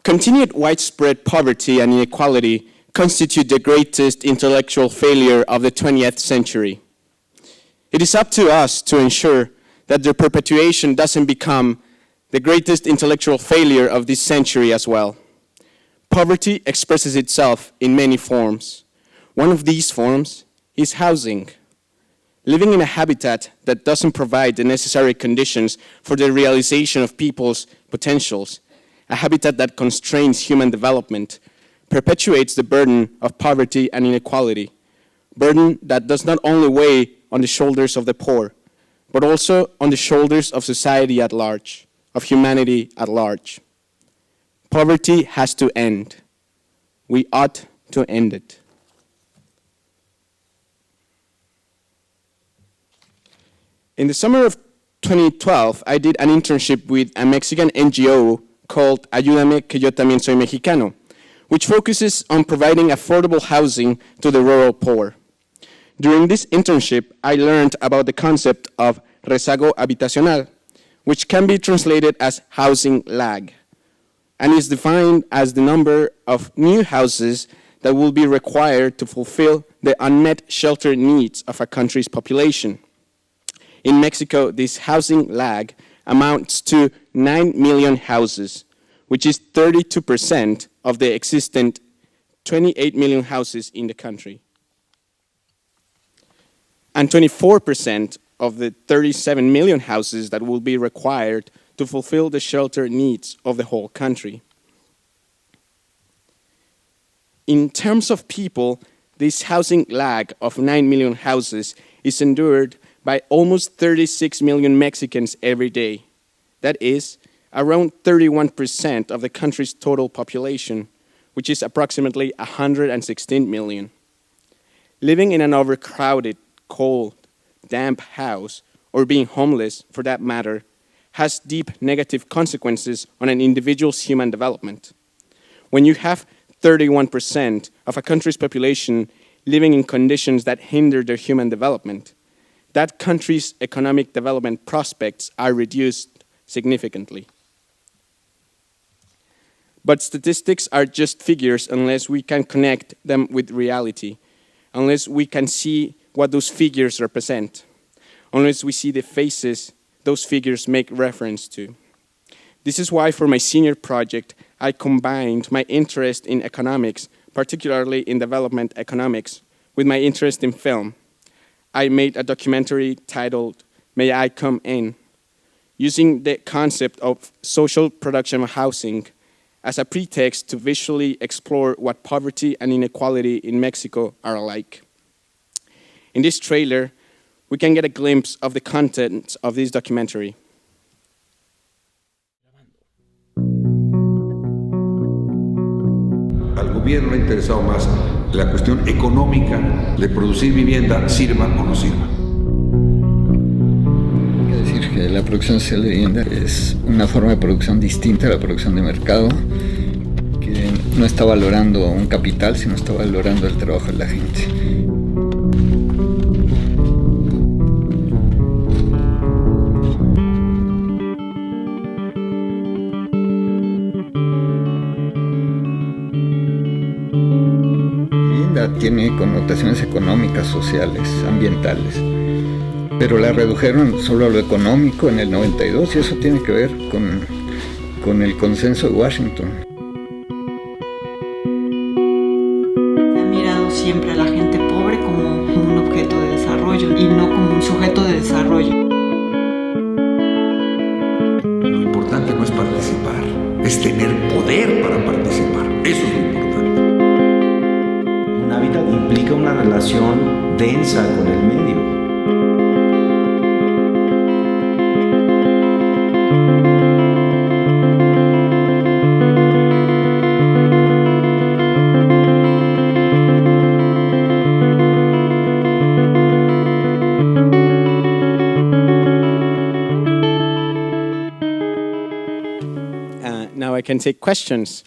Continued widespread poverty and inequality constitute the greatest intellectual failure of the 20th century. It is up to us to ensure that their perpetuation doesn't become the greatest intellectual failure of this century as well. Poverty expresses itself in many forms. One of these forms is housing. Living in a habitat that doesn't provide the necessary conditions for the realization of people's potentials, a habitat that constrains human development, perpetuates the burden of poverty and inequality, burden that does not only weigh on the shoulders of the poor, but also on the shoulders of society at large, of humanity at large. Poverty has to end. We ought to end it. In the summer of 2012, I did an internship with a Mexican NGO called Ayúdame que yo también soy mexicano, which focuses on providing affordable housing to the rural poor. During this internship, I learned about the concept of rezago habitacional, which can be translated as housing lag, and is defined as the number of new houses that will be required to fulfill the unmet shelter needs of a country's population. In Mexico, this housing lag amounts to 9 million houses, which is 32% of the existent 28 million houses in the country, and 24% of the 37 million houses that will be required to fulfill the shelter needs of the whole country. In terms of people, this housing lag of 9 million houses is endured by almost 36 million Mexicans every day. That is, around 31% of the country's total population, which is approximately 116 million. Living in an overcrowded, cold, damp house, or being homeless, for that matter, has deep negative consequences on an individual's human development. When you have 31% of a country's population living in conditions that hinder their human development, that country's economic development prospects are reduced significantly. But statistics are just figures unless we can connect them with reality, unless we can see what those figures represent, unless we see the faces those figures make reference to. This is why for my senior project, I combined my interest in economics, particularly in development economics, with my interest in film. I made a documentary titled May I Come In, using the concept of social production of housing as a pretext to visually explore what poverty and inequality in Mexico are like. In this trailer, we can get a glimpse of the content of this documentary. Al gobierno le ha interesado más la cuestión económica de producir vivienda, sirva o no sirva. Hay que decir que la producción social de vivienda es una forma de producción distinta a la producción de mercado, que no está valorando un capital, sino está valorando el trabajo de la gente. Tiene connotaciones económicas, sociales, ambientales, pero la redujeron solo a lo económico en el 92 y eso tiene que ver con el consenso de Washington. Se ha mirado siempre a la gente pobre como un objeto de desarrollo y no como un sujeto de desarrollo. Lo importante no es participar, es tener poder para participar. Eso es lo importante. Un hábitat implica una relación densa con el medio. Now I can take questions.